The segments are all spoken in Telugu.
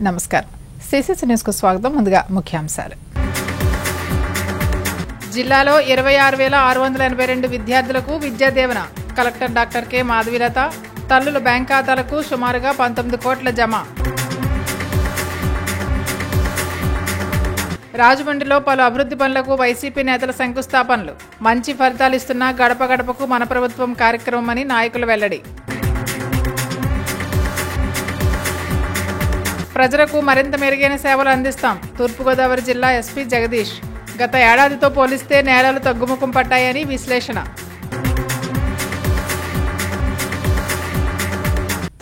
నమస్కారం. సిసిసి న్యూస్ కు స్వాగతం. ముందుగా ముఖ్యాంశాలు. జిల్లాలో 26,682 విద్యార్థులకు Vidya Deevena. Collector doctor K Madhavilatha. తల్లుల బ్యాంక్ ఖాతాలకు సుమారుగా 19 కోట్ల జమ. రాజమండ్రిలో పలు అభివృద్ధి పనులకు వైసీపీ నేతల శంకుస్థాపనలు. మంచి ఫలితాలిస్తున్న గడప గడపకు మన ప్రభుత్వం కార్యక్రమమని నాయకులు వెల్లడి. ప్రజలకు మరింత మెరుగైన సేవలు అందిస్తాం. తూర్పుగోదావరి జిల్లా ఎస్పీ జగదీష్. గత ఏడాదితో పోలిస్తే నేరాలు తగ్గుముఖం పట్టాయని విశ్లేషణ.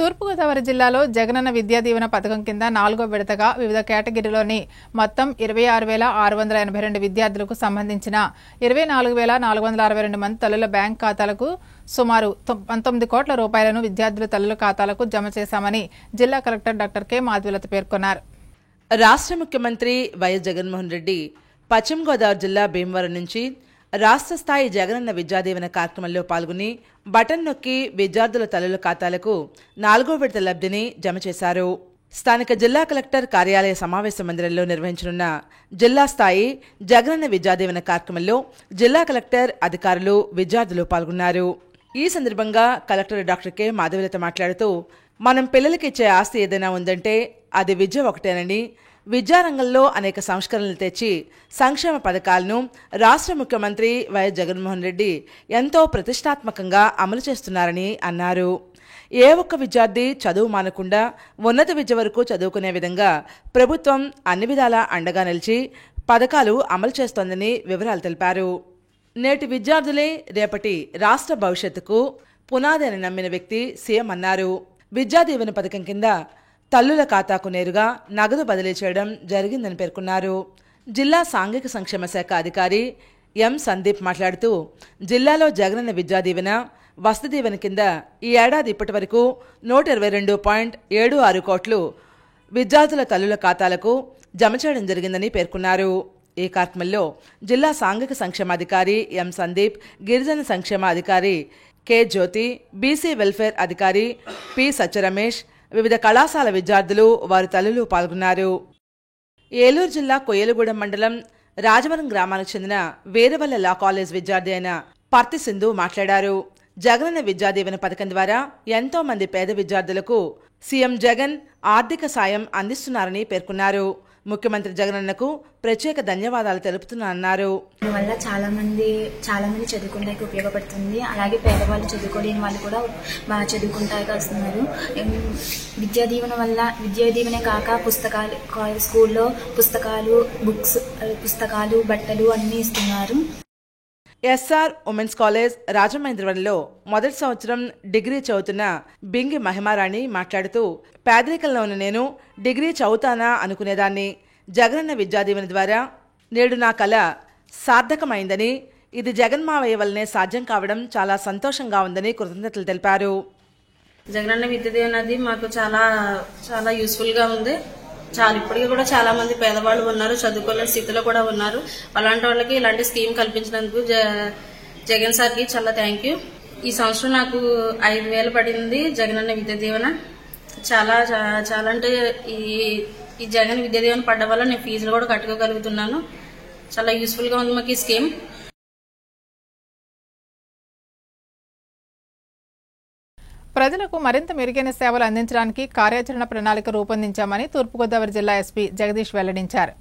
తూర్పుగోదావరి జిల్లాలో జగనన్న విద్యా దీవెన పథకం కింద 4వ విడతగా వివిధ కేటగిరీలోని మొత్తం 26,682 విద్యార్థులకు సంబంధించిన 24,462 మంది తల్లుల బ్యాంక్ ఖాతాలకు సుమారు 19 కోట్ల రూపాయలను విద్యార్థుల తల్లుల ఖాతాలకు జమ చేశామని జిల్లా కలెక్టర్ డాక్టర్ కె మాధవీలత పేర్కొన్నారు. రాష్ట్ర ముఖ్యమంత్రి వైఎస్ జగన్మోహన్ రెడ్డి పశ్చిమ గోదావరి జిల్లా భీమవరం నుంచి రాష్ట్ర స్థాయి జగనన్న విద్యాదీవెన కార్యక్రమంలో పాల్గొని బటన్ నొక్కి విద్యార్థుల తల్లుల ఖాతాలకు 4వ విడత లబ్ధిని జమ చేశారు. స్థానిక జిల్లా కలెక్టర్ కార్యాలయ సమావేశ మందిరంలో నిర్వహించనున్న జిల్లా స్థాయి జగనన్న విద్యాదీవెన కార్యక్రమంలో జిల్లా కలెక్టర్, అధికారులు, విద్యార్థులు పాల్గొన్నారు. ఈ సందర్భంగా కలెక్టర్ డాక్టర్ కె మాధవీలత మాట్లాడుతూ, మనం పిల్లలకిచ్చే ఆస్తి ఏదైనా ఉందంటే అది విద్య ఒకటేనని, విద్యారంగంలో అనేక సంస్కరణలు తెచ్చి సంక్షేమ పథకాలను రాష్ట్ర ముఖ్యమంత్రి వైఎస్ జగన్మోహన్ రెడ్డి ఎంతో ప్రతిష్టాత్మకంగా అమలు చేస్తున్నారని అన్నారు. ఏ ఒక్క విద్యార్థి చదువు మానకుండా ఉన్నత విద్య వరకు చదువుకునే విధంగా ప్రభుత్వం అన్ని విధాలా అండగా నిలిచి పథకాలు అమలు చేస్తోందని వివరాలు తెలిపారు. నేటి విద్యార్థులే రేపటి రాష్ట్ర భవిష్యత్తుకు పునాది అని నమ్మిన వ్యక్తి సీఎం అన్నారు. విద్యా దీవెన పథకం కింద తల్లుల ఖాతాకు నేరుగా నగదు బదిలీ చేయడం జరిగిందని పేర్కొన్నారు. జిల్లా సాంఘిక సంక్షేమ శాఖ అధికారి ఎం సందీప్ మాట్లాడుతూ, జిల్లాలో జగనన్న విద్యా దీవెన, వసతి దీవెన కింద ఈ ఏడాది ఇప్పటి వరకు 122.76 కోట్లు విద్యార్థుల తల్లుల ఖాతాలకు జమ చేయడం జరిగిందని పేర్కొన్నారు. ఈ కార్యక్రమంలో జిల్లా సాంఘిక సంక్షేమాధికారి ఎం సందీప్, గిరిజన సంక్షేమ అధికారి కె జ్యోతి, బీసీ వెల్ఫేర్ అధికారి పి సత్యరమేష్, వివిధ కళాశాల విద్యార్థులు, వారి తల్లులు పాల్గొన్నారు. ఏలూరు జిల్లా కొయ్యలగూడెం మండలం రాజవరం గ్రామానికి చెందిన వేరవల్ల లా కాలేజ్ విద్యార్థి అయిన పర్తి సింధు మాట్లాడారు. జగనన్న విద్యా దీవెన పథకం ద్వారా ఎంతో మంది పేద విద్యార్థులకు సీఎం జగన్ ఆర్థిక సాయం అందిస్తున్నారని పేర్కొన్నారు. ముఖ్యమంత్రి జగనన్నకు ప్రత్యేక ధన్యవాదాలు తెలుపుతున్నారన్నారు. వల్ల చాలా మంది చదువుకోవడానికి ఉపయోగపడుతుంది. అలాగే పేదవాళ్ళు, చదువుకోలేని వాళ్ళు కూడా చదువుకుంటానికి వస్తున్నారు. విద్యా దీవెన వల్ల, విద్యా దీవెనే కాక పుస్తకాలు, స్కూల్లో పుస్తకాలు, బుక్స్, పుస్తకాలు, బట్టలు అన్నీ ఇస్తున్నారు. ఎస్ఆర్ ఉమెన్స్ కాలేజ్ రాజమహేంద్రవరంలో మొదటి సంవత్సరం డిగ్రీ చదువుతున్న బింగి మహిమారాణి మాట్లాడుతూ, పేదరికంలో ఉన్న నేను డిగ్రీ చదువుతానా అనుకునేదాన్ని. జగనన్న విద్యా దీవెన ద్వారా నేడు నా కళ సార్థకమైందని, ఇది జగన్మావయ్య వల్లనే సాధ్యం కావడం చాలా సంతోషంగా ఉందని కృతజ్ఞతలు తెలిపారు. జగనన్న విద్యా దీవెన అది మాకు చాలా చాలా యూస్ఫుల్ గా ఉంది. ఇప్పటికీ కూడా చాలా మంది పేదవాళ్ళు ఉన్నారు, చదువుకోలేని స్థితిలో కూడా ఉన్నారు. అలాంటి వాళ్ళకి ఇలాంటి స్కీమ్ కల్పించినందుకు జగన్ సార్కి చాలా థ్యాంక్ యూ. ఈ సంవత్సరం నాకు 5,000 పడింది జగనన్న విద్యా దీవెన. చాలా చాలా అంటే ఈ జగన్ విద్యా దీవెన పడ్డ వల్ల నేను ఫీజులు కూడా కట్టుకోగలుగుతున్నాను. చాలా యూస్ఫుల్ గా ఉంది మాకు ఈ స్కీమ్. ప్రజలకు మరింత మెరుగైన సేవలు అందించడానికి కార్యాచరణ ప్రణాళిక రూపొందించామని తూర్పుగోదావరి జిల్లా ఎస్పీ జగదీష్ వెల్లడించారు.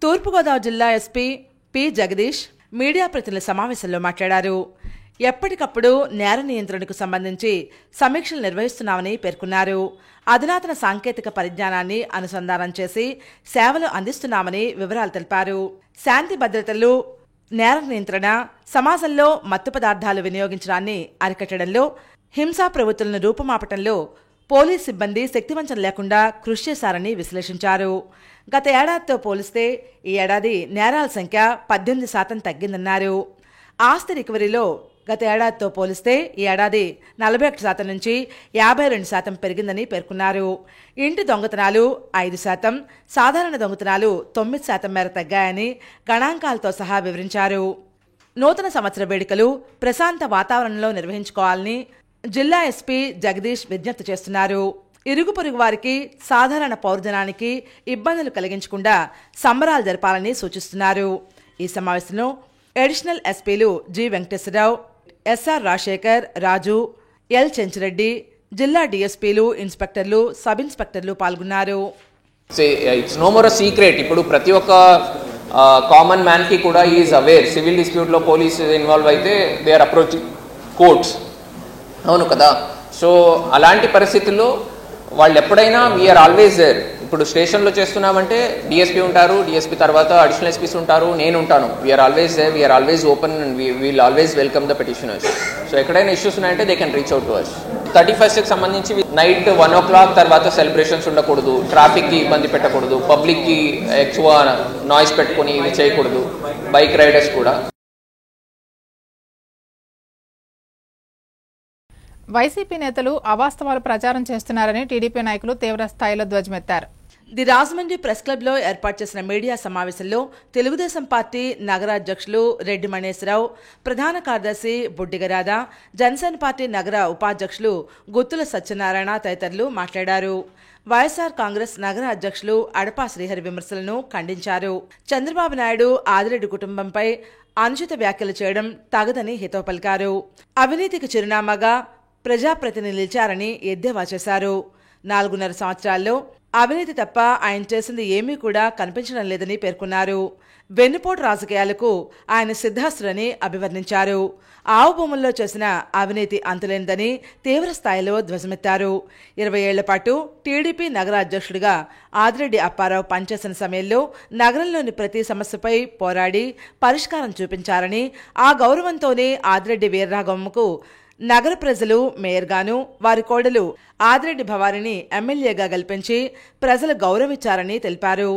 తూర్పుగోదావరి జిల్లా ఎస్పీ పి జగదీష్ మీడియా ప్రతినిధుల సమావేశంలో మాట్లాడారు. ఎప్పటికప్పుడు నేర నియంత్రణకు సంబంధించి సమీక్షలు నిర్వహిస్తున్నామని పేర్కొన్నారు. అధునాతన సాంకేతిక పరిజ్ఞానాన్ని అనుసంధానం చేసి సేవలు అందిస్తున్నామని వివరాలు తెలిపారు. శాంతి భద్రతలు, నేర నియంత్రణ, సమాజంలో మత్తు పదార్థాలు వినియోగించడాన్ని అరికట్టడంలో, హింసా ప్రవృత్తులను రూపుమాపటంలో పోలీస్ సిబ్బంది శక్తివంచన లేకుండా కృషి చేశారని విశ్లేషించారు. గత ఏడాదితో పోలిస్తే ఈ ఏడాది నేరాల సంఖ్య 18% తగ్గిందన్నారు. ఆస్తి రికవరీలో గత ఏడాదితో పోలిస్తే ఈ ఏడాది 41% నుంచి 52% పెరిగిందని పేర్కొన్నారు. ఇంటి దొంగతనాలు 5%, సాధారణ దొంగతనాలు 9% మేర తగ్గాయని గణాంకాలతో సహా వివరించారు. నూతన సంవత్సర వేడుకలు ప్రశాంత వాతావరణంలో నిర్వహించుకోవాలని జిల్లా ఎస్పీ జగదీష్ విజ్ఞప్తి చేస్తున్నారు. ఇరుగు పొరుగు వారికి సాధారణ పౌరజనానికి ఇబ్బందులు కలిగించకుండా సంబరాలు జరపాలని సూచిస్తున్నారు. ఈ సమావేశంలో అడిషనల్ ఎస్పీలు G Venkateswararao, SR Rajasekhar, Raju, L Chenchireddy, జిల్లా డిఎస్పీలు, ఇన్స్పెక్టర్లు, సబ్ ఇన్స్పెక్టర్లు పాల్గొన్నారు. It's no more a secret. ఇప్పుడు ప్రతి ఒక్క కామన్ మ్యాన్కి కూడా ఈజ్ అవేర్. సివిల్ డిస్ప్యూట్లో పోలీస్ ఇన్వాల్వ్ అయితే దే ఆర్ అప్రోచింగ్ కోర్ట్స్. అవును కదా. సో అలాంటి పరిస్థితుల్లో వాళ్ళు ఎప్పుడైనా వీఆర్ ఆల్వేస్ దేర్. ఇప్పుడు స్టేషన్లో చేస్తున్నామంటే డిఎస్పీ ఉంటారు, డిఎస్పీ తర్వాత అడిషనల్ ఎస్పీస్ ఉంటారు, నేను ఉంటాను. We're always there, we're always open and we'll always welcome the petitioners. So ఎక్కడైనా ఇష్యూస్ ఉన్నాయంటే they can reach out to us. 31st సంబంధించి నైట్ 1 o'clock తర్వాత సెలబ్రేషన్స్ ఉండకూడదు, ట్రాఫిక్కి ఇబ్బంది పెట్టకూడదు, పబ్లిక్కి ఎక్కువ నాయిస్ పెట్టుకొని ఇవి చేయకూడదు, బైక్ రైడర్స్ కూడా. వైసీపీ నేతలు అవాస్తవాలు ప్రచారం చేస్తున్నారని టీడీపీ నాయకులు తీవ్ర స్థాయిలో ధ్వజమెత్తారు. ది రాజమండ్రి ప్రెస్ క్లబ్లో ఏర్పాటు చేసిన మీడియా సమావేశంలో తెలుగుదేశం పార్టీ నగర అధ్యక్షులు రెడ్డి మణేశ్వరరావు, ప్రధాన కార్యదర్శి బుడ్డిగరాధ, జనసేన పార్టీ నగర ఉపాధ్యక్షులు గుత్తుల సత్యనారాయణ తదితరులు మాట్లాడారు. వైఎస్ఆర్ కాంగ్రెస్ నగర అధ్యక్షులు అడపా శ్రీహరి విమర్శలను ఖండించారు. చంద్రబాబు నాయుడు ఆదిరెడ్డి కుటుంబంపై అనుచిత వ్యాఖ్యలు చేయడం తగదని హితవు పలికారు. అవినీతికి చిరునామాగా ప్రజాప్రతినిధులు నిలిచారని ఎద్దేవా చేశారు. 4.5 సంవత్సరాల్లో అవినీతి తప్ప ఆయన చేసింది ఏమీ కూడా కనిపించడం లేదని పేర్కొన్నారు. వెన్నుపోటు రాజకీయాలకు ఆయన సిద్ధాస్తులని అభివర్ణించారు. ఆవు భూముల్లో చేసిన అవినీతి అంతులేనిదని తీవ్ర స్థాయిలో ధ్వజమెత్తారు. 20 ఏళ్ల పాటు టీడీపీ నగర అధ్యక్షుడిగా ఆదిరెడ్డి అప్పారావు పనిచేసిన సమయంలో నగరంలోని ప్రతి సమస్యపై పోరాడి పరిష్కారం చూపించారని, ఆ గౌరవంతోనే ఆదిరెడ్డి వీర్రాఘవమ్మకు నగర ప్రజలు మేయర్గాను, వారి కోడలు ఆదిరెడ్డి భవారిని ఎమ్మెల్యేగా గెలిపించి ప్రజలు గౌరవించారని తెలిపారు.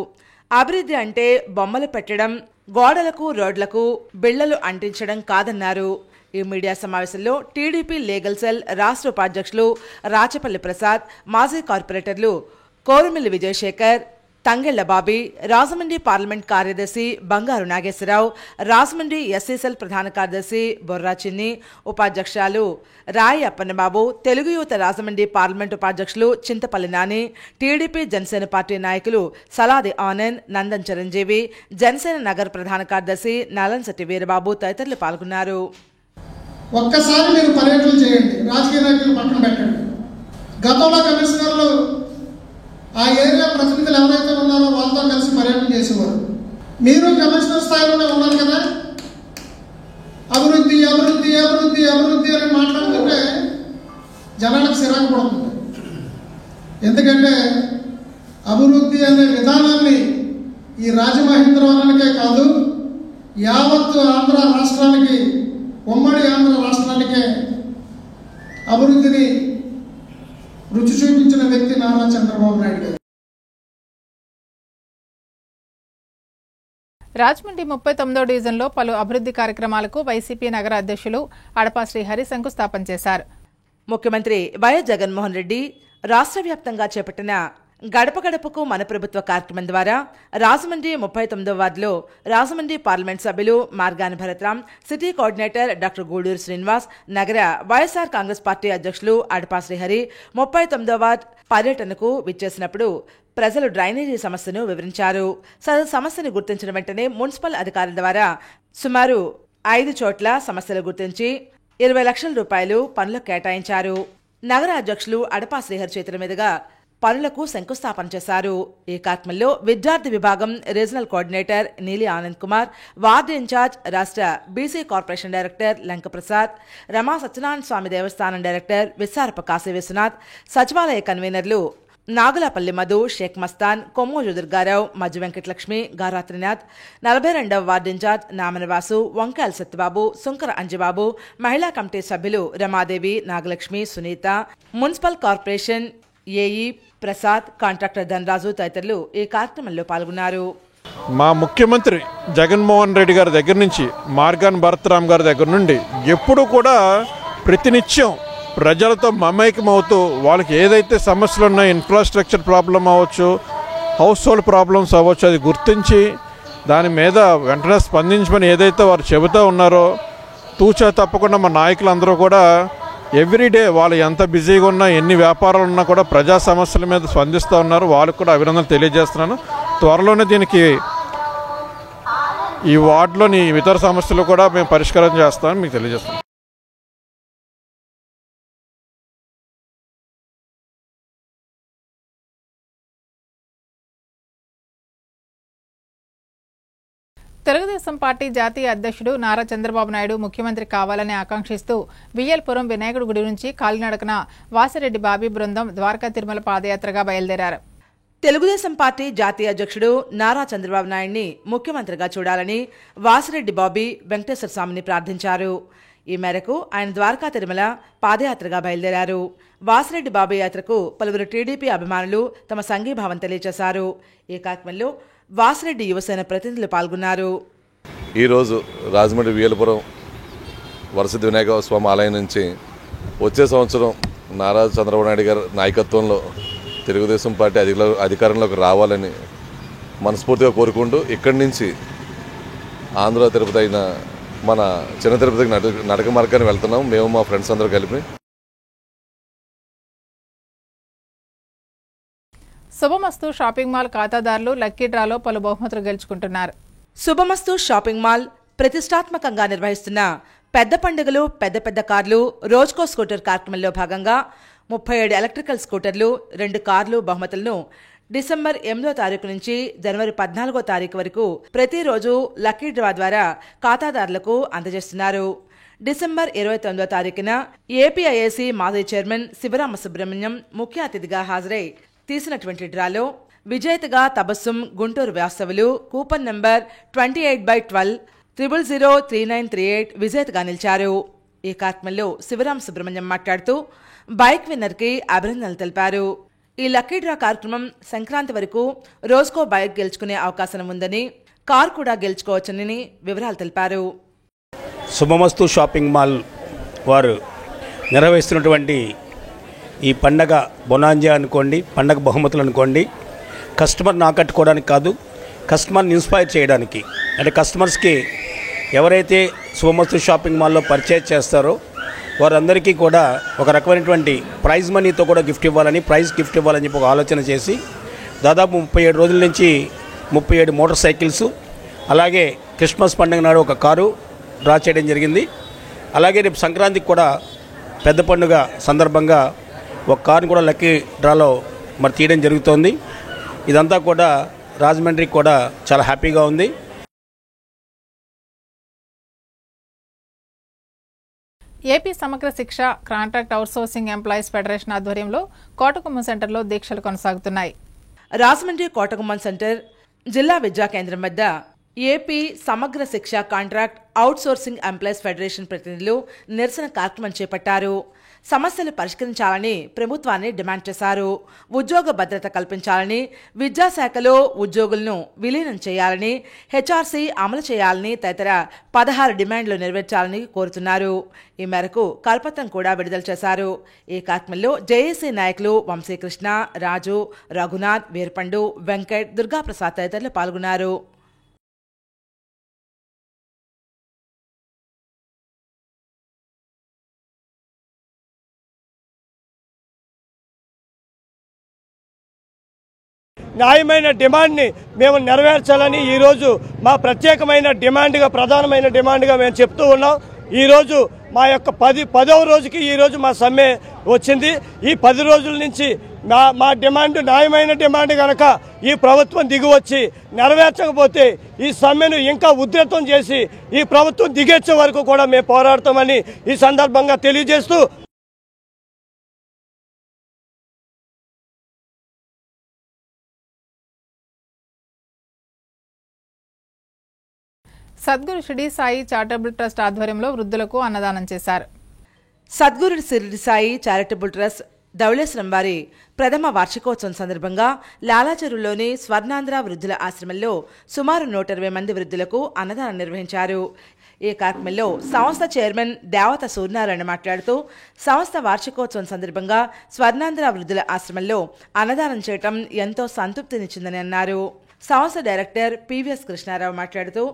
అభివృద్ధి అంటే బొమ్మలు పెట్టడం, గోడలకు రోడ్లకు బిళ్లలు అంటించడం కాదన్నారు. ఈ మీడియా సమావేశంలో టీడీపీ లీగల్ సెల్ రాష్ట్ర ఉపాధ్యక్షులు రాచపల్లి ప్రసాద్, మాజీ కార్పొరేటర్లు కోరుమిల్లి విజయశేఖర్, తంగెళ్ల బాబీ, రాజమండ్రి పార్లమెంట్ కార్యదర్శి బంగారు నాగేశ్వరరావు, రాజమండ్రి ఎస్సీసెల్ ప్రధాన కార్యదర్శి బొర్రా చిన్ని, ఉపాధ్యక్షురాలు రాయి అప్పన్నబాబు, తెలుగు యువత రాజమండ్రి పార్లమెంట్ ఉపాధ్యక్షులు చింతపల్లి నాని, టీడీపీ జనసేన పార్టీ నాయకులు సలాది ఆనంద్, నందన్ చిరంజీవి, జనసేన నగర ప్రధాన కార్యదర్శి నలంశెట్టి వీరబాబు తదితరులు పాల్గొన్నారు. ఒక్కసారి మీరు పర్యటన చేయండి, రాజకీయ నాయకులు పక్కన పెట్టండి. గతంలో కమిషనర్లు ఆ ఏరియా ప్రతినిధులు ఎవరైతే ఉన్నారో వాళ్ళతో కలిసి పర్యటన చేసేవారు. మీరు కమిషనర్ స్థాయిలోనే ఉన్నారు కదా. అభివృద్ధి అభివృద్ధి అభివృద్ధి అభివృద్ధి అని మాట్లాడుతుంటే జనాలకు సిరాకు పడుతుంది. ఎందుకంటే అభివృద్ధి అనే విధానాన్ని ఈ రాజమహేంద్రవరానికే కాదు, యావత్తు ఆంధ్ర రాష్ట్రానికి, ఉమ్మడి ఆంధ్ర రాష్ట్రానికే అభివృద్ధిని రుచి చూపించిన వ్యక్తి నారా చంద్రబాబు నాయుడు గారు. రాజమండ్రి 39వ డివిజన్లో పలు అభివృద్ధి కార్యక్రమాలకు వైసీపీ నగర అధ్యక్షులు అడపా శ్రీహరి శంకుస్థాపన చేశారు. ముఖ్యమంత్రి వైఎస్ జగన్మోహన్ రెడ్డి రాష్ట్ర వ్యాప్తంగా చేపట్టిన గడప గడపకు మన ప్రభుత్వ కార్యక్రమం ద్వారా రాజమండ్రి 39వ వార్డులో రాజమండ్రి పార్లమెంట్ సభ్యులు Margani Bharatram, city coordinator doctor Guduru Srinivas, నగర వైఎస్ఆర్ కాంగ్రెస్ పార్టీ అధ్యక్షులు అడపా శ్రీహరి 39వ వార్డు పర్యటనకు విచ్చేసినప్పుడు ప్రజలు డ్రైనేజీ సమస్యను వివరించారు. సదరు సమస్యను గుర్తించిన వెంటనే మున్సిపల్ అధికారుల ద్వారా సుమారు 5 చోట్ల సమస్యలు గుర్తించి 20 లక్షల రూపాయలు పనులకు కేటాయించారు. నగర అధ్యక్షులు అడపా శ్రీహరి చేతుల మీదుగా పనులకు శంకుస్థాపన చేశారు. ఈ కార్యక్రమంలో విద్యార్థి విభాగం రీజనల్ కోఆర్డినేటర్ నీలి ఆనంద్ కుమార్, వార్డు ఇన్ఛార్జ్ రాష్ట్ర బీసీ కార్పొరేషన్ డైరెక్టర్ లంకప్రసాద్, రమా సత్యనారాయణ స్వామి దేవస్థానం డైరెక్టర్ విస్సారప కాశీ విశ్వనాథ్, సచివాలయ కన్వీనర్లు నాగులపల్లి మధు, షేక్ మస్తాన్, కొమ్మోజు దుర్గారావు, మధ్య వెంకటలక్ష్మి, గారాత్రినాథ్, 42వ వార్డు ఇన్ఛార్జ్ నామనవాసు, వంకాయల సత్యబాబు, సుంకర అంజబాబు, మహిళా కమిటీ సభ్యులు Ramadevi, Nagalakshmi, Sunitha, municipal corporation AE Prasad, contractor Dhanaraju తదితరులు ఈ కార్యక్రమంలో పాల్గొన్నారు. మా ముఖ్యమంత్రి జగన్మోహన్ రెడ్డి గారి దగ్గర నుంచి, మార్గాన్ భరత్రామ్ గారి దగ్గర నుండి ఎప్పుడూ కూడా ప్రతినిత్యం ప్రజలతో మమేకమవుతూ వాళ్ళకి ఏదైతే సమస్యలు ఉన్నాయో, ఇన్ఫ్రాస్ట్రక్చర్ ప్రాబ్లం అవ్వచ్చు, హౌస్ హోల్డ్ ప్రాబ్లమ్స్ అవ్వచ్చు, అది గుర్తించి దాని మీద వెంటనే స్పందించమని ఏదైతే వారు చెబుతూ ఉన్నారో తూచా తప్పకుండా మా నాయకులందరూ కూడా ఎవ్రీడే వాళ్ళు ఎంత బిజీగా ఉన్నా, ఎన్ని వ్యాపారాలు ఉన్నా కూడా ప్రజా సమస్యల మీద స్పందిస్తూ ఉన్నారు. వాళ్ళకు కూడా అభినందనలు తెలియజేస్తున్నాను. త్వరలోనే దీనికి ఈ వార్డులోని ఇతర సమస్యలు కూడా మేము పరిష్కారం చేస్తామని మీకు తెలియజేస్తున్నాం. తెలుగుదేశం పార్టీ జాతీయ అధ్యక్షుడు నారా చంద్రబాబు నాయుడు ముఖ్యమంత్రి కావాలని ఆకాంక్షిస్తూ విఎల్పురం వినాయకుడి గుడి నుంచి కాలినడకన వాసిరెడ్డి బాబీ బృందం ద్వారకా తిరుమల పాదయాత్రగా బయలుదేరారు. తెలుగుదేశం పార్టీ జాతీయ అధ్యక్షుడు నారా చంద్రబాబు నాయుడిని ముఖ్యమంత్రిగా చూడాలని వాసిరెడ్డి బాబీ వెంకటేశ్వర స్వామిని ప్రార్థించారు. ఈ మేరకు ఆయన ద్వారకా తిరుమల పాదయాత్రగా బయలుదేరారు. వాసిరెడ్డి బాబీ యాత్రకు పలువురు టీడీపీ అభిమానులు తమ సంఘీభావం తెలియజేశారు. ఈ కార్యక్రమంలో వాసిరెడ్డి యువసేన ప్రతినిధులు పాల్గొన్నారు. ఈరోజు రాజమండ్రి విఎల్పురం వరసిద్ధి వినాయక స్వామి ఆలయం నుంచి వచ్చే సంవత్సరం నారా చంద్రబాబు నాయుడు గారి నాయకత్వంలో తెలుగుదేశం పార్టీ అధికారంలోకి రావాలని మనస్ఫూర్తిగా కోరుకుంటూ ఇక్కడి నుంచి ఆంధ్ర తిరుపతి అయిన మన చిన్న తిరుపతికి నడక మార్గాన్ని వెళ్తున్నాం. మేము మా ఫ్రెండ్స్ అందరూ కలిపి. శుభమస్తు షాపింగ్ మాల్ ఖాతాదారులు లక్కీ డ్రాలో పలు బహుమతులు గెలుచుకుంటున్నారు. శుభమస్తు షాపింగ్ మాల్ ప్రతిష్టాత్మకంగా నిర్వహిస్తున్న పెద్ద పండుగలు పెద్ద పెద్ద కార్లు రోజుకో స్కూటర్ కార్యక్రమంలో భాగంగా 37 ఎలక్ట్రికల్ స్కూటర్లు, 2 కార్లు బహుమతులను డిసెంబర్ 8వ తారీఖు నుంచి జనవరి 14వ తారీఖు వరకు ప్రతిరోజు లక్కీ డ్రా ద్వారా ఖాతాదారులకు అందజేస్తున్నారు. డిసెంబర్ 29వ తారీఖున ఏపీఐఏసీ మాజీ చైర్మన్ శివరామ సుబ్రహ్మణ్యం ముఖ్య అతిథిగా హాజరై తీసినటువంటి డ్రాలో విజేతగా తబస్సుం గుంటూరు వాస్తవులు కూపన్ నంబర్ 28/12 003938 విజేతగా నిలిచారు. ఈ కార్యక్రమంలో శివరామ సుబ్రహ్మణ్యం మాట్లాడుతూ బైక్ విన్నర్కి అభినందనలు తెలిపారు. ఈ లక్కీ డ్రా కార్యక్రమం సంక్రాంతి వరకు రోజుకో బైక్ గెలుచుకునే అవకాశం ఉందని, కార్ కూడా గెలుచుకోవచ్చని వివరాలు తెలిపారు. శుభమస్తు షాపింగ్ మాల్ వారు నిర్వహిస్తున్నటువంటి ఈ పండగ బొనాంజా అనుకోండి, పండగ బహుమతులు అనుకోండి, కస్టమర్ని ఆకట్టుకోవడానికి కాదు, కస్టమర్ని ఇన్స్పైర్ చేయడానికి. అంటే కస్టమర్స్కి ఎవరైతే శుభమస్తు షాపింగ్ మాల్లో పర్చేజ్ చేస్తారో వారందరికీ కూడా ఒక రకమైనటువంటి ప్రైజ్ మనీతో కూడా గిఫ్ట్ ఇవ్వాలని, ప్రైజ్ గిఫ్ట్ ఇవ్వాలని చెప్పి ఒక ఆలోచన చేసి దాదాపు 37 రోజుల నుంచి 37 మోటార్ సైకిల్స్, అలాగే క్రిస్మస్ పండుగ నాడు ఒక కారు డ్రా చేయడం జరిగింది. అలాగే రేపు సంక్రాంతికి కూడా పెద్ద పండుగ సందర్భంగా ఒక కారుని కూడా లక్కీ డ్రాలో మరి తీయడం జరుగుతోంది. ఇదంతా కూడా రాజమండ్రికి కూడా చాలా హ్యాపీగా ఉంది. ఏపీ సమగ్ర శిక్ష కాంట్రాక్ట్ అవుట్సోర్సింగ్ ఎంప్లాయీస్ ఫెడరేషన్ ఆధ్వర్యంలో కోటగుమ్మం సెంటర్లో దీక్షలు కొనసాగుతున్నాయి. రాజమండ్రి కోటగుమ్మం సెంటర్ జిల్లా విద్యా కేంద్రం వద్ద ఏపీ సమగ్ర శిక్ష కాంట్రాక్ట్ అవుట్సోర్సింగ్ ఎంప్లాయీస్ ఫెడరేషన్ ప్రతినిధులు నిరసన కార్యక్రమం చేపట్టారు. సమస్యలు పరిష్కరించాలని ప్రభుత్వాన్ని డిమాండ్ చేశారు. ఉద్యోగ భద్రత కల్పించాలని, విద్యాశాఖలో ఉద్యోగులను విలీనం చేయాలని, హెచ్ఆర్సీ అమలు చేయాలని తదితర 16 డిమాండ్లు నెరవేర్చాలని కోరుతున్నారు. ఈ మేరకు కరపత్రం కూడా విడుదల చేశారు. ఈ కార్యక్రమంలో జేఏసీ నాయకులు వంశీకృష్ణ, రాజు, రఘునాథ్, వీరపండు, వెంకట్, దుర్గాప్రసాద్ తదితరులు పాల్గొన్నారు. న్యాయమైన డిమాండ్ని మేము నెరవేర్చాలని ఈరోజు మా ప్రత్యేకమైన డిమాండ్గా, ప్రధానమైన డిమాండ్గా మేము చెప్తూ ఉన్నాం. ఈరోజు మా యొక్క 10వ రోజుకి ఈరోజు మా సమ్మె వచ్చింది. ఈ 10 రోజుల నుంచి మా డిమాండ్ న్యాయమైన డిమాండ్ కనుక ఈ ప్రభుత్వం దిగివచ్చి నెరవేర్చకపోతే ఈ సమ్మెను ఇంకా ఉధృతం చేసి ఈ ప్రభుత్వం దిగేచ్చే వరకు కూడా మేము పోరాడతామని ఈ సందర్భంగా తెలియజేస్తూ, సద్గురు షిరిడి సాయి చారిటబుల్ ట్రస్ట్ ఆధ్వర్యంలో వృద్ధులకు అన్నదానం చేశారు. సద్గురు షిరిడి సాయి చారిటబుల్ ట్రస్ట్ ధవళేశ్వరం వారి ప్రథమ వార్షికోత్సవం సందర్భంగా లాలాచెరువులోని స్వర్ణాంధ్ర వృద్ధుల ఆశ్రమంలో సుమారు 120 మంది వృద్ధులకు అన్నదానం నిర్వహించారు. ఈ కార్యక్రమంలో సంస్థ చైర్మన్ దేవత సూర్యనారాయణ మాట్లాడుతూ సంస్థ వార్షికోత్సవం సందర్భంగా స్వర్ణాంధ్ర వృద్ధుల ఆశ్రమంలో అన్నదానం చేయడం ఎంతో సంతృప్తినిచ్చిందని అన్నారు. సంస్థ డైరెక్టర్ పివిఎస్ కృష్ణారావు మాట్లాడుతూ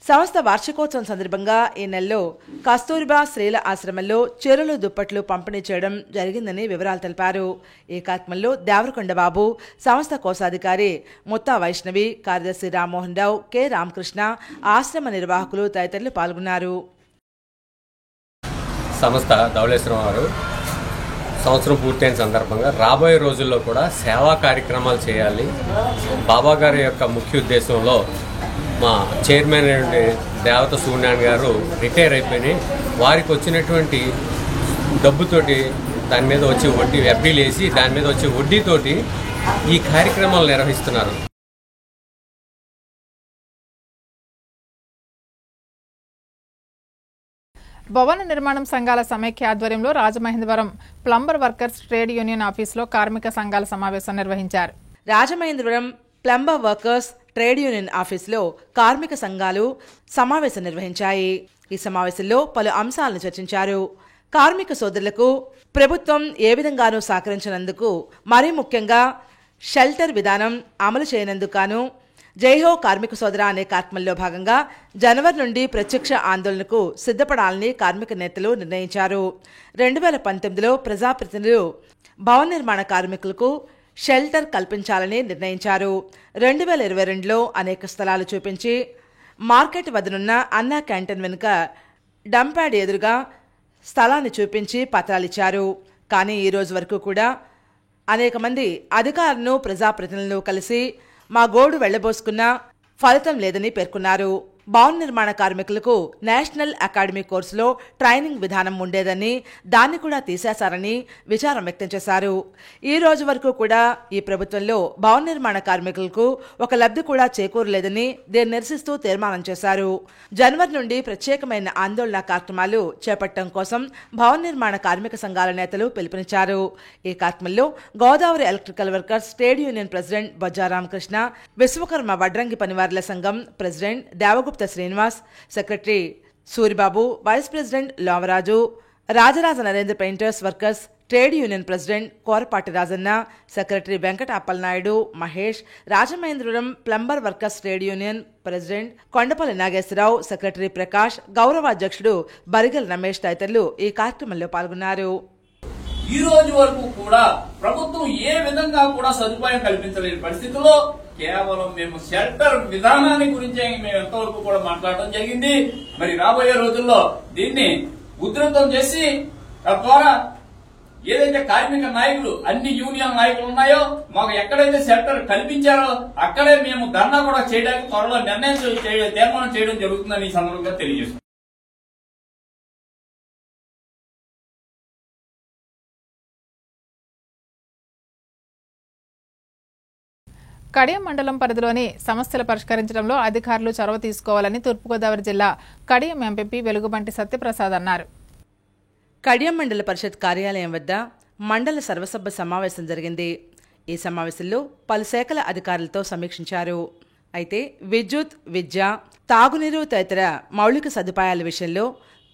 సంస్థ వార్షికోత్సవం సందర్భంగా ఈ నెలలో కస్తూరిబా స్త్రీల ఆశ్రమంలో చీరలు దుప్పట్లు పంపిణీ చేయడం జరిగిందని వివరాలు తెలిపారు. ఈ కార్యక్రమంలో దేవరకొండ బాబు, సంస్థ కోశాధికారి ముత్తా వైష్ణవి, కార్యదర్శి రామ్మోహన్ రావు, కె రామకృష్ణ, ఆశ్రమ నిర్వాహకులు తదితరులు పాల్గొన్నారు. సంస్థ ధవళేశ్వరం వారు సంవత్సరం పూర్తయిన సందర్భంగా రాబోయే రోజుల్లో కూడా సేవా కార్యక్రమాలు చేయాలి. బాబా గారి యొక్క ముఖ్య ఉద్దేశంలో మా చైర్మన్ దేవత సూర్యనారాయణ గారు రిటైర్ అయిపోయి వారికి వచ్చినటువంటి డబ్బుతోటి దాని మీద వచ్చే వడ్డీ ఎఫ్డీలు వేసి దాని మీద వచ్చే వడ్డీతోటి ఈ కార్యక్రమాలు నిర్వహిస్తున్నారు. భవన నిర్మాణం సంఘాల సమైక్య ఆధ్వర్యంలో Rajamahendravaram plumber workers trade union ఆఫీసులో కార్మిక సంఘాల సమావేశం నిర్వహించారు. Rajamahendravaram plumber workers trade union ఆఫీసులో కార్మిక సంఘాలు సమావేశం నిర్వహించాయి. ఈ సమావేశంలో పలు అంశాలను చర్చించారు. కార్మిక సోదరులకు ప్రభుత్వం ఏ విధంగానూ సహకరించినందుకు, మరీ ముఖ్యంగా షెల్టర్ విధానం అమలు చేయనందుకు గాను జైహో కార్మిక సోదర అనే కార్యక్రమంలో భాగంగా జనవరి నుండి ప్రత్యక్ష ఆందోళనకు సిద్ధపడాలని కార్మిక నేతలు నిర్ణయించారు. 2019లో ప్రజాప్రతినిధులు భవన నిర్మాణ కార్మికులకు షెల్టర్ కల్పించాలని నిర్ణయించారు. 2022లో అనేక స్థలాలు చూపించి మార్కెట్ వద్దనున్న అన్నా క్యాంటీన్ వెనుక డంప్యార్డ్ ఎదురుగా స్థలాన్ని చూపించి పత్రాలిచ్చారు. కానీ ఈ రోజు వరకు కూడా అనేక మంది అధికారులను, ప్రజాప్రతినిధులు కలిసి మా గోడు వెళ్లబోసుకున్నా ఫలితం లేదని పేర్కొన్నారు. భవన నిర్మాణ కార్మికులకు నేషనల్ అకాడమీ కోర్సులో ట్రైనింగ్ విధానం ఉండేదని, దాన్ని కూడా తీసేశారని విచారం వ్యక్తం చేశారు. ఈ రోజు వరకు కూడా ఈ ప్రభుత్వంలో భవన నిర్మాణ కార్మికులకు ఒక లబ్ధి కూడా చేకూరలేదని దీన్ని నిరసిస్తూ తీర్మానం చేశారు. జనవరి నుండి ప్రత్యేకమైన ఆందోళన కార్యక్రమాలు చేపట్టడం కోసం భవన నిర్మాణ కార్మిక సంఘాల నేతలు పిలుపునిచ్చారు. ఈ కార్యక్రమంలో Godavari electrical workers trade union president Bojja Ramakrishna, Vishwakarma వడ్రంగి పనివారుల సంఘం president Devagupta Srinivas, secretary Suribabu, vice president Lovaraju, Rajaraja Narendra painters workers trade union president Korapati Rajanna, secretary Venkata Appalanaidu, Mahesh, Rajamahendravaram plumber workers trade union president Kondapalli Nageswararao, secretary Prakash, గౌరవ అధ్యక్షుడు బరిగెల రమేష్ తదితరులు ఈ కార్యక్రమంలో పాల్గొన్నారు. ఈ రోజు వరకు కూడా ప్రభుత్వం ఏ విధంగా కూడా సదుపాయం కల్పించలేని పరిస్థితుల్లో కేవలం మేము షెల్టర్ విధానాన్ని గురించి మేము ఎంతవరకు కూడా మాట్లాడడం జరిగింది. మరి రాబోయే రోజుల్లో దీన్ని ఉధృతం చేసి తద్వారా ఏదైతే కార్మిక నాయకులు, అన్ని యూనియన్ నాయకులు ఉన్నాయో మాకు ఎక్కడైతే షెల్టర్ కల్పించారో అక్కడే మేము ధర్నా కూడా చేయడానికి త్వరలో తీర్మానం చేయడం జరుగుతుందని ఈ సందర్భంగా తెలియజేస్తున్నాం. కడియం మండలం పరిధిలోని సమస్యలు పరిష్కరించడంలో అధికారులు చొరవ తీసుకోవాలని తూర్పుగోదావరి జిల్లా కడియం ఎంపీ వెలుగుబంటి సత్యప్రసాద్ అన్నారు. కడియం మండల పరిషత్ కార్యాలయం వద్ద మండల సర్వసభ్య సమావేశం జరిగింది. ఈ సమావేశంలో పలు శాఖల అధికారులతో సమీక్షించారు. అయితే విద్యుత్, విద్య, తాగునీరు తదితర మౌలిక సదుపాయాల విషయంలో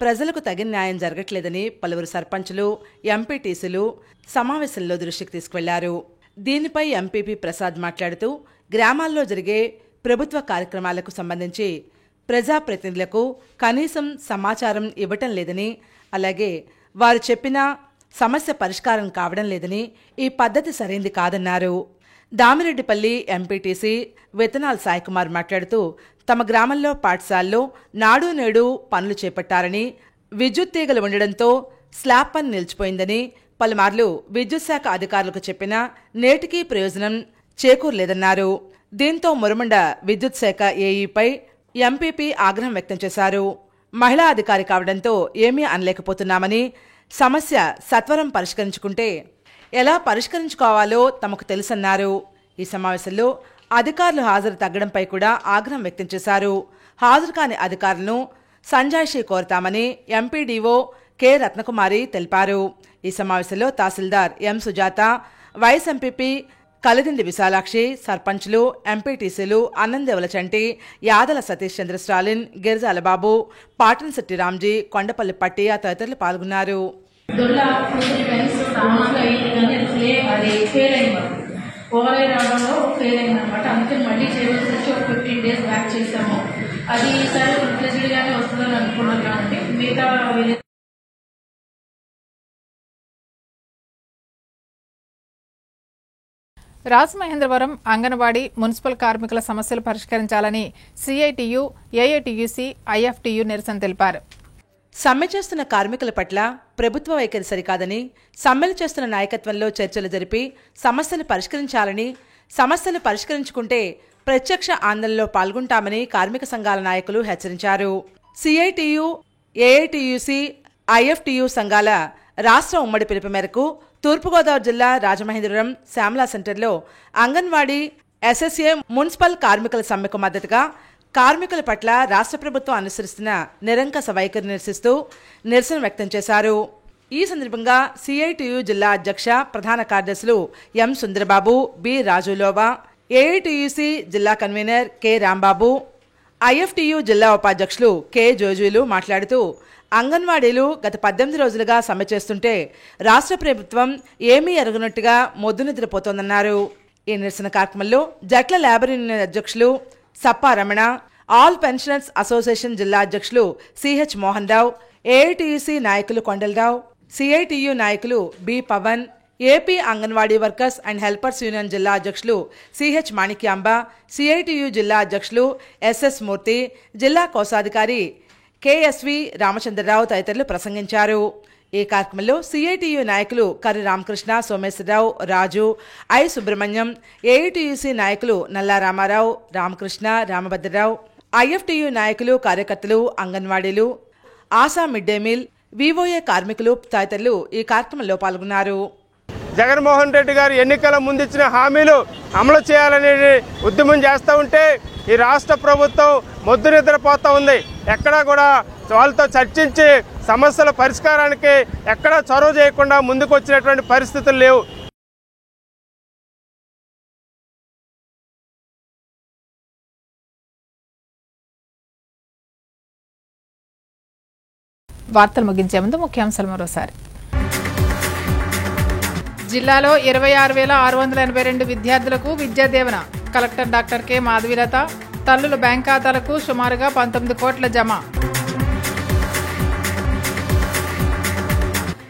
ప్రజలకు తగిన న్యాయం జరగట్లేదని పలువురు సర్పంచులు, ఎంపీటీసీలు సమావేశంలో దృష్టికి తీసుకువెళ్లారు. దీనిపై ఎంపీపీ ప్రసాద్ మాట్లాడుతూ గ్రామాల్లో జరిగే ప్రభుత్వ కార్యక్రమాలకు సంబంధించి ప్రజాప్రతినిధులకు కనీసం సమాచారం ఇవ్వటం లేదని, అలాగే వారు చెప్పిన సమస్య పరిష్కారం కావడం లేదని, ఈ పద్ధతి సరైంది కాదన్నారు. దామిరెడ్డిపల్లి ఎంపీటీసీ విత్తనాల సాయికుమార్ మాట్లాడుతూ తమ గ్రామంలో పాఠశాలలో నాడు నేడు పనులు చేపట్టారని, విద్యుత్ తీగలు ఉండడంతో స్లాబ్ పని నిలిచిపోయిందని, పలుమార్లు విద్యుత్ శాఖ అధికారులకు చెప్పినా నేటికీ ప్రయోజనం చేకూరలేదన్నారు. దీంతో మురమండ విద్యుత్ శాఖ ఏఈపై ఎంపీపీ ఆగ్రహం వ్యక్తం చేశారు. మహిళా అధికారి కావడంతో ఏమీ అనలేకపోతున్నామని, సమస్య సత్వరం పరిష్కరించుకుంటే ఎలా పరిష్కరించుకోవాలో తమకు తెలుసన్నారు. ఈ సమావేశంలో అధికారులు హాజరు తగ్గడంపై కూడా ఆగ్రహం వ్యక్తం చేశారు. హాజరు కాని అధికారులను సంజాయిషీ కోరతామని ఎంపీడీఓ కె రత్నకుమారి తెలిపారు. ఈ సమావేశంలో తహసీల్దార్ ఎం సుజాత, వైస్ ఎంపీపీ కలిదిండి విశాలాక్షి, సర్పంచ్లు, ఎంపీటీసీలు అన్నందేవుల చంటి, యాదల సతీష్ చంద్ర స్టాలిన్, గిరిజాల బాబు, పాటన్శెట్టి రామ్జీ, కొండపల్లి పట్టియ తదితరులు పాల్గొన్నారు. ఓవర్ రావడంలో ఫెయిల్ అయిందనమాట. అందుకని మళ్ళీ చేయవలసి వచ్చి ఒక 15 days బ్యాక్ చేశాము. అది ఈసారి ఫుల్ గానే వస్తుందని అనుకుంటున్నామండి. మిగతా రాజమహేంద్రవరం అంగన్వాడీ మున్సిపల్ కార్మికుల సమస్యలు పరిష్కరించాలని సిఐటియు, ఏఐటియుసి, ఐఎఫ్టియు నిరసన తెలిపారు. సమ్మె చేస్తున్న కార్మికుల పట్ల ప్రభుత్వ వైఖరి సరికాదని, సమ్మెలు చేస్తున్న నాయకత్వంలో చర్చలు జరిపి సమస్యలు పరిష్కరించాలని, సమస్యలు పరిష్కరించుకుంటే ప్రత్యక్ష ఆందోళనలో పాల్గొంటామని కార్మిక సంఘాల నాయకులు హెచ్చరించారు. సిఐటియు, ఏఐటియుసి, ఐఎఫ్టియు సంఘాల రాష్ట్ర ఉమ్మడి పిలుపు మేరకు తూర్పుగోదావరి జిల్లా రాజమహేంద్రవరం శ్యామలా సెంటర్లో అంగన్వాడీ, ఎస్ఎస్ఏ మున్సిపల్ కార్మికుల సమ్మెకు మద్దతుగా కార్మికుల పట్ల రాష్ట్ర ప్రభుత్వం అనుసరిస్తున్న నిరంకుశ వైఖరి నిరసిస్తూ నిరసన వ్యక్తం చేశారు. ఈ సందర్భంగా సిఐటియు జిల్లా అధ్యక్ష ప్రధాన కార్యదర్శులు ఎం సుందరబాబు, బి రాజులోవా, ఏఐటియుసి జిల్లా కన్వీనర్ కె రాంబాబు, ఐఎఫ్టియు జిల్లా ఉపాధ్యక్షులు కె జోజులు మాట్లాడుతూ అంగన్వాడీలు గత 18 రోజులుగా సమ్మె చేస్తుంటే రాష్ట్ర ప్రభుత్వం ఏమీ ఎరగనట్టుగా మొద్దు నిద్రపోతోందన్నారు. ఈ నిరసన కార్యక్రమంలో జట్ల లేబర్ యూనియన్ అధ్యక్షులు Sappa Ramana, all pensioners association జిల్లా అధ్యక్షులు సిహెచ్ మోహన్ రావు, ఏఐటియుసి నాయకులు కొండలరావు, సిఐటియు నాయకులు B Pavan, AP Anganwadi workers and helpers union జిల్లా అధ్యక్షులు సిహెచ్ మాణిక్యాంబ, సిఐటియు జిల్లా అధ్యక్షులు ఎస్ఎస్ మూర్తి, జిల్లా కోశాధికారి కెఎస్వి రామచంద్రరావు తదితరులు ప్రసంగించారు. ఈ కార్యక్రమంలో సిఐటియు నాయకులు కర్రి రామకృష్ణ, సోమేశ్వరరావు, రాజు, ఐ సుబ్రహ్మణ్యం, ఏఐటియుసి నాయకులు నల్లా రామారావు, రామకృష్ణ, రామభద్రరావు, ఐఎఫ్టియు నాయకులు, కార్యకర్తలు, అంగన్వాడీలు, Asha mid day meal, VOA కార్మికులు తదితరులు ఈ కార్యక్రమంలో పాల్గొన్నారు. జగన్మోహన్ రెడ్డి గారు ఎన్నికల ముందు ఇచ్చిన హామీలు అమలు చేయాలనే ఉద్యమం చేస్తూ ఉంటే ఈ రాష్ట్ర ప్రభుత్వం మొద్దు నిద్రపోతూ ఉంది. ఎక్కడా కూడా వాళ్ళతో చర్చించి సమస్యల పరిష్కారానికి ఎక్కడా చొరవ చేయకుండా ముందుకు వచ్చినటువంటి పరిస్థితులు లేవు. వార్తలు ముగించే ముందు ముఖ్యాంశాలు మరోసారి. జిల్లాలో 26,682 విద్యార్థులకు Vidya Deevena. Collector doctor K Madhavilatha. తల్లుల బ్యాంక్ ఖాతాలకు సుమారుగా 19 కోట్ల జమ.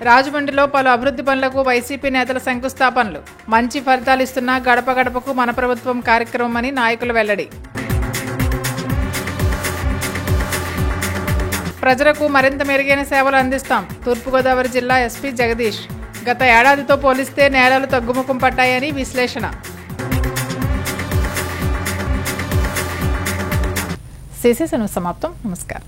రాజమండ్రిలో పలు అభివృద్ధి పనులకు వైసీపీ నేతల శంకుస్థాపనలు. మంచి ఫలితాలు ఇస్తున్న గడప గడపకు మన ప్రభుత్వం కార్యక్రమమని నాయకులు వెల్లడి. ప్రజలకు మరింత మెరుగైన సేవలు అందిస్తాం. తూర్పుగోదావరి జిల్లా ఎస్పీ జగదీష్. గత ఏడాదితో పోలిస్తే నేరాలు తగ్గుముఖం పట్టాయని విశ్లేషణ. సిసిసి న్యూస్ సమాప్తం. నమస్కారం.